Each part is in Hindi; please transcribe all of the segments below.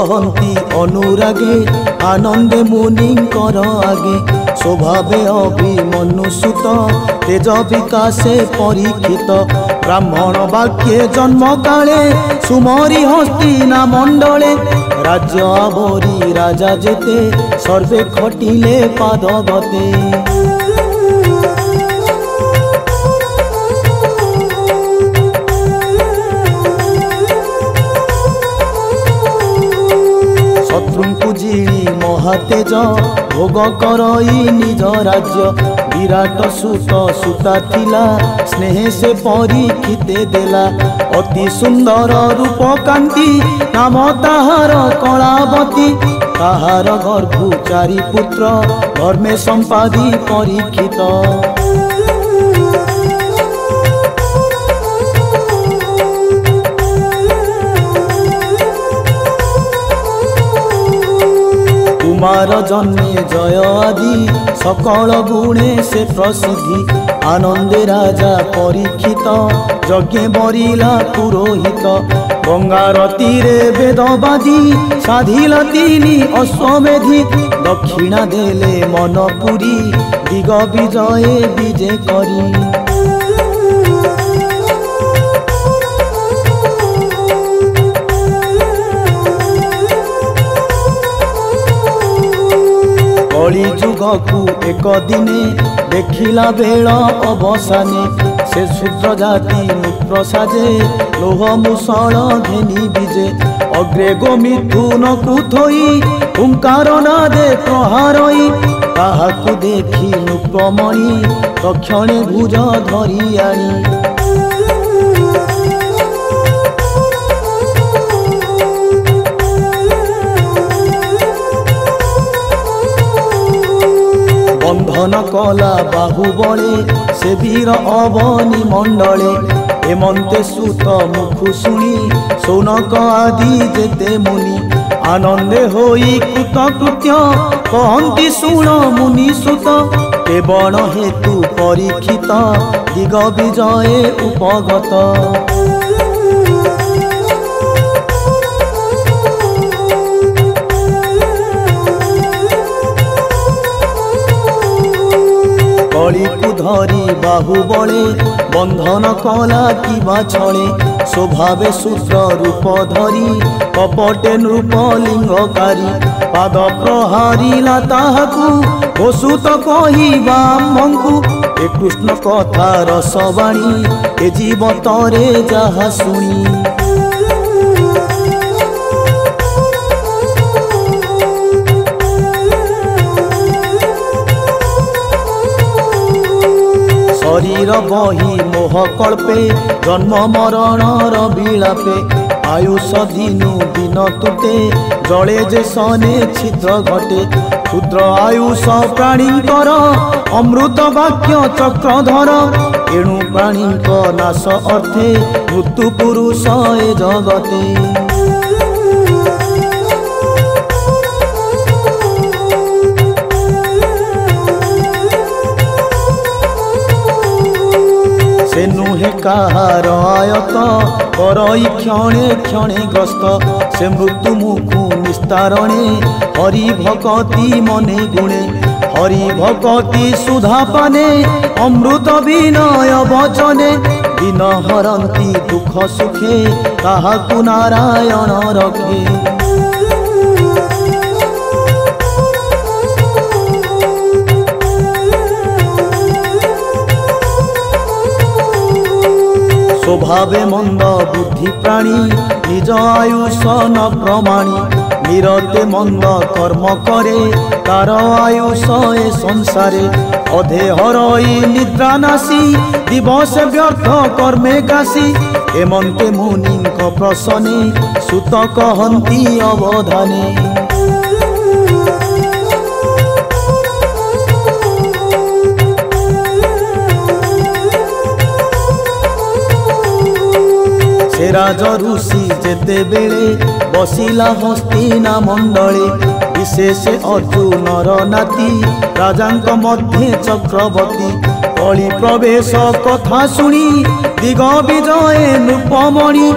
कहती अनुरागे आनंदे मुनिंकर आगे स्वभावे अभिमनुसुत तेज विकासे परीक्षित ब्राह्मण वाक्ये जन्म काले सुमरी हस्तिना मंडले राज्य आवरी राजा जेते सर्वे खटिले पादगते शत्रुंकु जीणी महातेज भोग करई निज राज्य विराट सुत सुता थिला स्नेह से परीक्षिते देला अति सुंदर रूप कांति नाम ताहार कलावती ताहार गर्भु चारि पुत्र धर्मे संपादी परीक्षित कुमार जन्मे जय आदि सकल गुणे से प्रसिद्धि आनंदे राजा परीक्षित यज्ञ बरिला पुरोहित गंगार तीरे वेदवादी साधिल तीनी अश्वमेधि दक्षिणा देले मनपुरी दिग विजय विजय करी कली जुग को एक दिने देखिला बेल अवसाने से शूद्र जाति मुत्र साजे लोह मुसळ घेनी विजे अग्रे गो मिथुन को थोई हुंकार नादे प्रहारई ताहाकु देखी नृपमणि तक्षणे भुज धरी आनी बंधन कला बाहुबले से वीर अवनी मंडले हेमंते सुत मुखु शुणी सौनक आदि जेते मुनि आनंदे होई कृतकृत्य कहती शुण मुनि सुत केवल हेतु परीक्षित दिग विजय उपगत कली को धरी बाहुबले बंधन कला किबा छले स्वभावे शूद्र रूप धरी कपटे नृप लिंगकारी पाद प्रहारिला ताहाकु घोषुत कहिबा मंकु ए कृष्ण कथा रसवाणी ए जीवतरे जहा शुणी शरीर बही मोह कल्पे जन्म मरण विलापे आयुष दिनु दिन तुटे जले जे सने छिद्र घटे क्षुद्र आयुष प्राणीकर अमृत वाक्य चक्रधर एणु प्राणी नाश अर्थे मृत्यु पुरुष ए जगते से नुहे कहार आयत करई क्षणे क्षणे ग्रस्त से मृत्यु मुखु निस्तारणे हरि भक्ति मने गुणे हरि भक्ति सुधा पाने अमृत विनय वचने दिन हरंती दुख सुखे ताहाकु नारायण रखे स्वभावे मंद बुद्धि प्राणी निज आयुष न प्रमाणी निरते मंद कर्म करे तार आयुष ए संसारे अधे हरई निद्रा नासी दिवस व्यर्थ कर्मे काशी एमंते मुनि प्रसने सुत कहती अवधाने राज ऋषि जेते बेले बसिला हस्तिना मंडले विशेष अर्जुनर नाती राजांक मध्य चक्रवर्ती कली प्रवेश कथा शुणी दिग विजये नृपमणि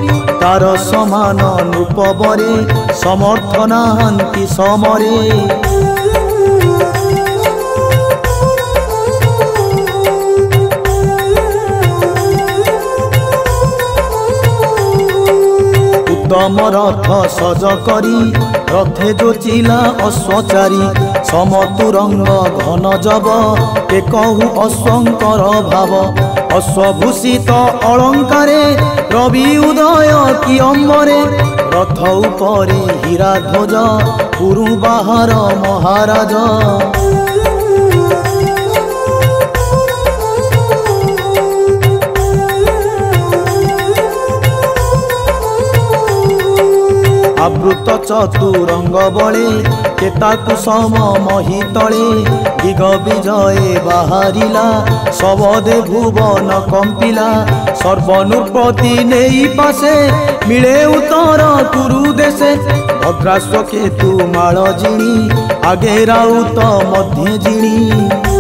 तार समान नृपबरे समर्थ नाहांति समरे उत्तम रथ सज करी रथे जोचिला अश्वचारी समतुरंग घन जब के कहु अश्वंकर भाव अश्वभूषित अलंकारे रवि उदय कि अम्बरे रथ उपरे हीरा ध्वज पुरु बाहर महाराज आवृत चतुरंग बले केता कुसम मही तले दिग विजये बाहरिला सबदे भुवन कंपिला सर्वनृपति नेई पासे मिले उत्तर कुरु देशे भद्राश्व केतु माल जिणी आगे राउत मध्य जिणी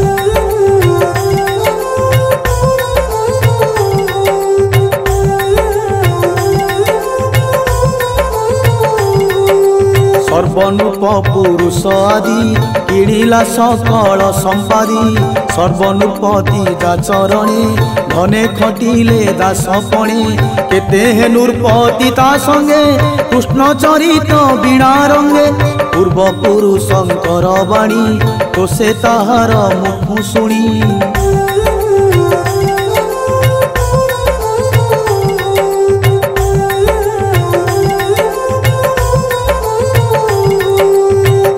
सर्वनृप पुरुष आदि किणिला सकल संपादी सर्वनृपति जाचरणे धने खटिले दासपणे केते नृपति ता संगे कृष्ण चरित बीणा रंगे पूर्व पुरुषंकर बाणी तो से ताहार मुखु शुणी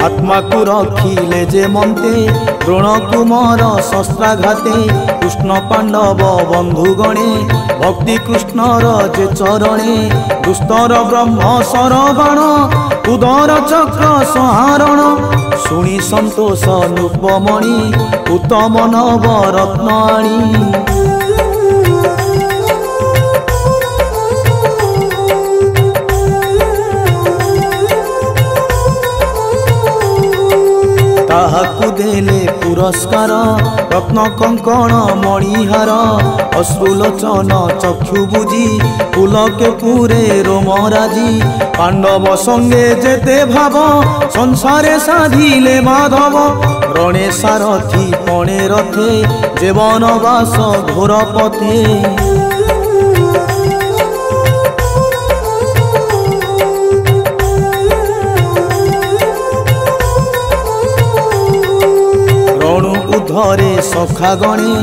आत्मा को रखिले जे मन्ते द्रोण कुमार शस्त्राघाते कृष्ण पांडव बंधुगणे भक्ति कृष्णर जे चरणे दुस्तर ब्रह्म सरबाण उदर चक्र संहारण शुणी संतोष नृपमणि उत्तम नव रत्नाणी ताहाकु देले पुरस्कार रत्न कंकण मणिहार अश्रुलोचन चक्षु बुझी पुलके पूरे रोमराजी पांडव संगे जेते भाव संसारे साधिले माधव रणे सारथी पणे रथे जीवन बास घोर पथे धरे सखा गणे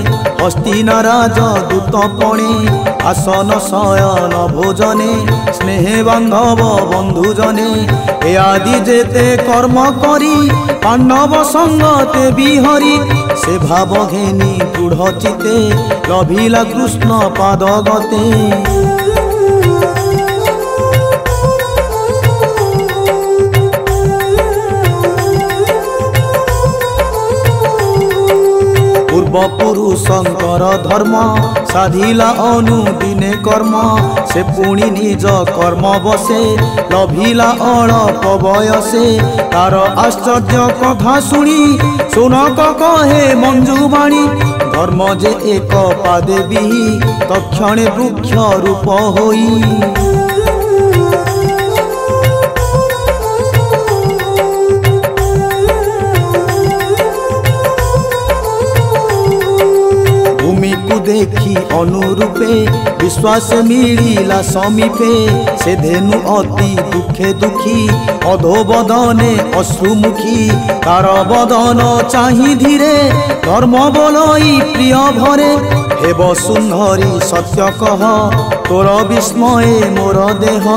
हस्तिनाराज दूत पणे आसन शयन भोजने स्नेह बांधव बंधुजने ए आदि जेते कर्म करी पांडव संगते बिहरी से भाव घेनी दृढ़ चिते लभिला कृष्ण पाद गते पूर्व पुरुषंकर धर्म साधिला अनुदिने कर्म से पुणी निज कर्म बसे लभिला अल्प बयसे तार आश्चर्य कथा शुणी सुनक कहे मंजुबाणी धर्म जे एक पादे भी तक्षणे वृक्ष रूप होई देखी अनुरूपे विश्वास मिलिला समीपे से धेनु अति दुखे दुखी अधोबदने अश्रुमुखी तार बदन चाहि धीरे धर्म बोलई प्रिय भरे हे वसुंधरी सत्य कह तोर विस्मये मोर देह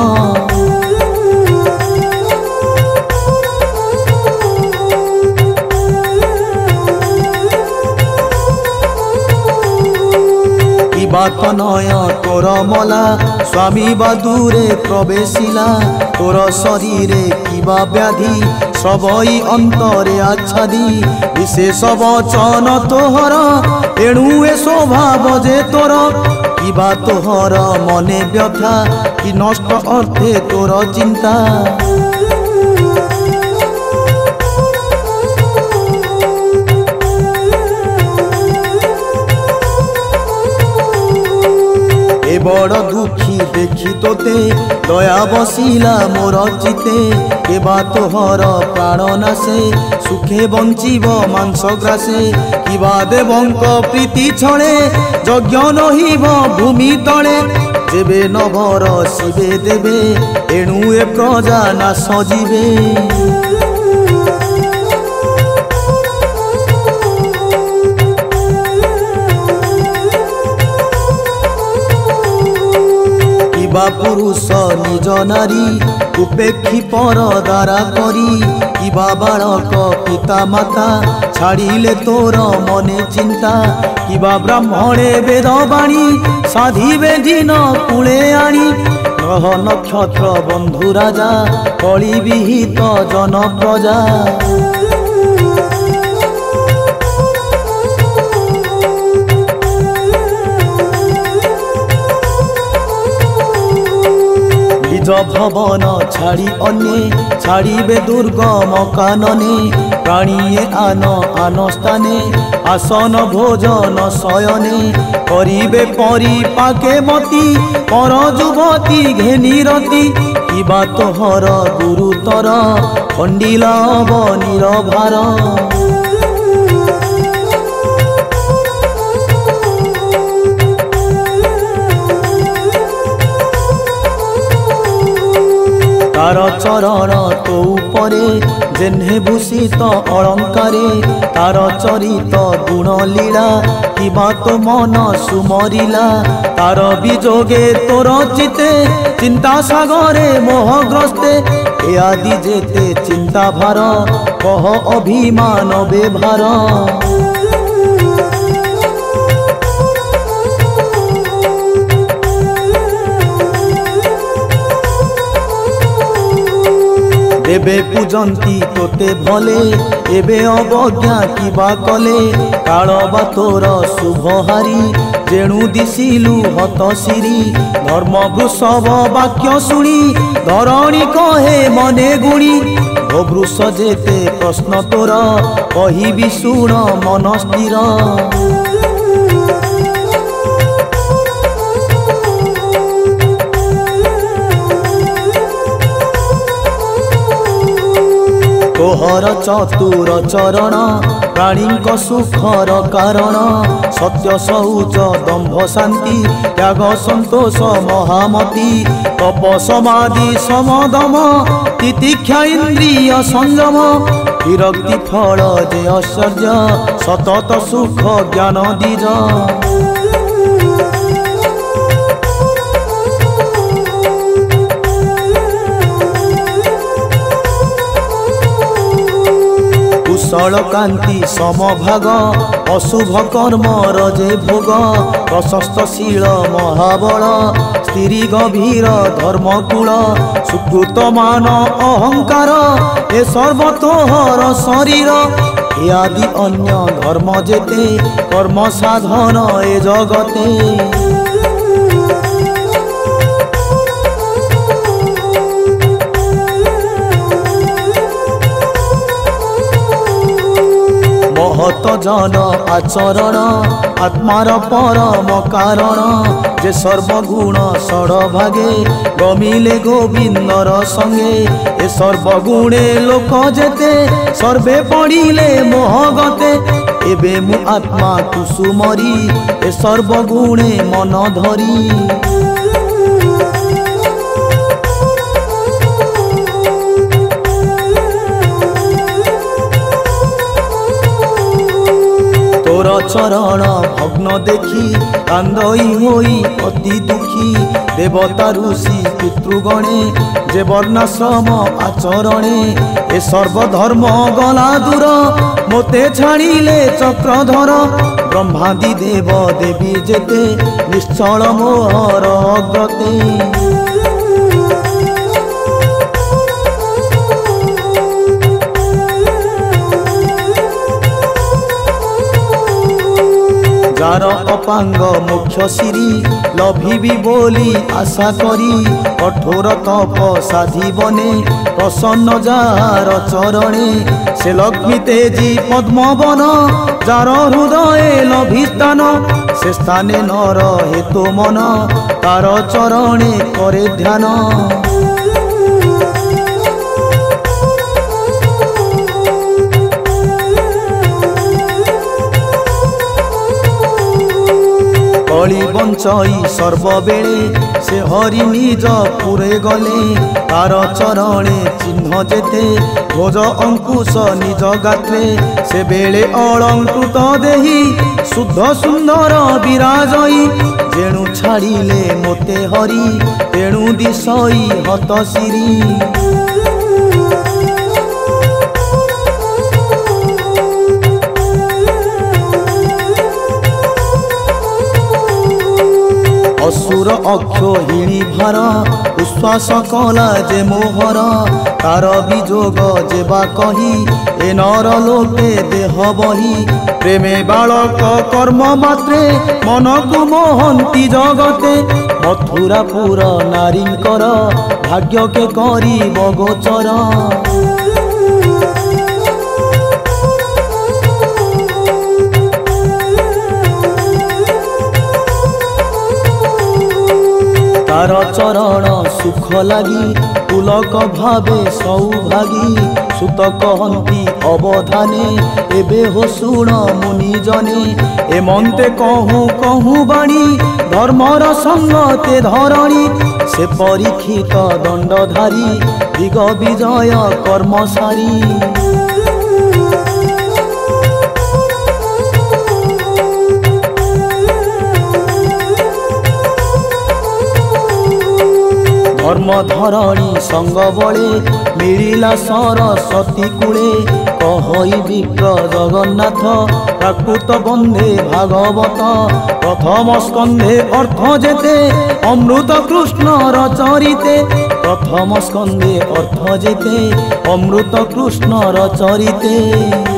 बात नय तोर मला स्वामी बादुरे प्रवेशिला तोर शरीरे किबा व्याधि सबई अंतरे आच्छादी विशेष वचन तोहर एणु ए स्वभाव जे तोर किबा तोहर मने व्यथा कि नष्ट अर्थे तोर चिंता बड़ दुखी देखी तोते दया बसिला मोर चिते के तोहर प्राण नाशे सुखे बंचीब मांस ग्रासे किबा देवंक प्रीति छळे यज्ञ नहिब भूमि तले जेबे नभर शिवे देवे एणु ए प्रजा नाश जीवे पुरुष निज नारी उपेक्षी पर द्वारा करी किबा बालक पिता माता छाड़िले तोर मने चिंता किबा ब्राह्मणे वेद बाणी साधिबे दिन कूले आनी ग्रह नक्षत्र बंधु राजा कली विहित जन प्रजा भवन छाड़ी अन्ये छाड़िबे दुर्गम कानने प्राणीए आन आन स्थाने आसन भोजन शयने करिबे परिपाके मती पर युवती घेनी रती किबा तोहर गुरुतर खंडिला निरभार तार चरण तो उपरे जेन्हे भूषित अलंकारे तार चरित गुण लीला किबा तो मन सुमरिला तार विजोगे तोर चिते चिंता सागरे मोहग्रस्ते ए आदि जेते चिंता भार कह अभिमान बेभार एबे पूजंती तोते भले एबे अवज्ञा किबा कले काल बा तोर शुभहारी जेणु दिशिलु हत सिरी धर्म वृषभ वाक्य शुणी धरणी कहे मने गुणी वृष जेते प्रश्न तोर कहिबी शुण मन स्थिर तोहर चतुर चरण प्राणी सुखर कारण सत्य शौच दंभ शांति त्याग संतोष महामती तप समाधि समदम तितिक्षा इंद्रिय संयम विरक्ति फल जे ऐश्वर्य सतत सुख ज्ञान दीज कुशल कांति समभाग अशुभ कर्म रजे भोग प्रशस्त शील महाबल स्त्री गभीर धर्मकूल सुकृत मान अहंकार ए सर्वतोहर शरीर ए आदि अन्य धर्म जेते कर्म साधन ए जगते महत जन आचरण आत्मार परम कारण जे सर्वगुण षडभागे गमिले गोविंदर संगे ए सर्वगुणे लोक जेते सर्वे पड़िले मोहगते एबे मु आत्मा कुसुमरी ए सर्वगुणे मन धरी तोर चरण भग्न देखी कांदई होई अति दुखी देवता ऋषि पितृगणे जे वर्णाश्रम आचरणे ए सर्वधर्म गला दूर मोते छाड़िले चक्रधर ब्रह्मादि देव देवी जेते निश्चल मोहर अग्रते जार अपांग मुख्य श्री लभिबी बोली आशा करी कठोर तप साधी बने प्रसन्न जार चरणे से लक्ष्मी तेजी पद्मवन जार हृदय लभिस्थान से स्थाने न रहे तो मन तार चरणे करे ध्यान। कली बंचई सर्वबेले से हरि निज पुरे गले तार चरणे चिन्ह जेते ध्वज अंकुश निज गात्रे से बेले अलंकृत देही शुद्ध सुंदर विराजई जेणु छाड़िले मोते हरि तेणु दिशई हत सिरी। असुर अक्षोहिणी भार उश्वास कला जे मोहर तार विजोग जेबा कही ए नर लोके देह बही प्रेमे बालक कर्म मात्रे मन को मोहंती जगते मथुरापुर नारींकर भाग्य के करी बगोचर। तार चरण सुख लगी पुलक भावे सौभागी सुत कहती अवधाने एबे हो शुण मुनि जने एमंते कहूँ कहूँ बाणी धर्मर संगते धरणी से परीक्षित दंडधारी दिग विजय कर्मसारी। धर्म धरणी संग बले मिलिला सरस्वती कूले कहई विप्र जगन्नाथ प्राकृत बंधे भागवत प्रथम स्कंधे अर्थ जेते अमृत कृष्ण चरिते प्रथम स्कंधे अर्थ जेते अमृत कृष्ण चरिते।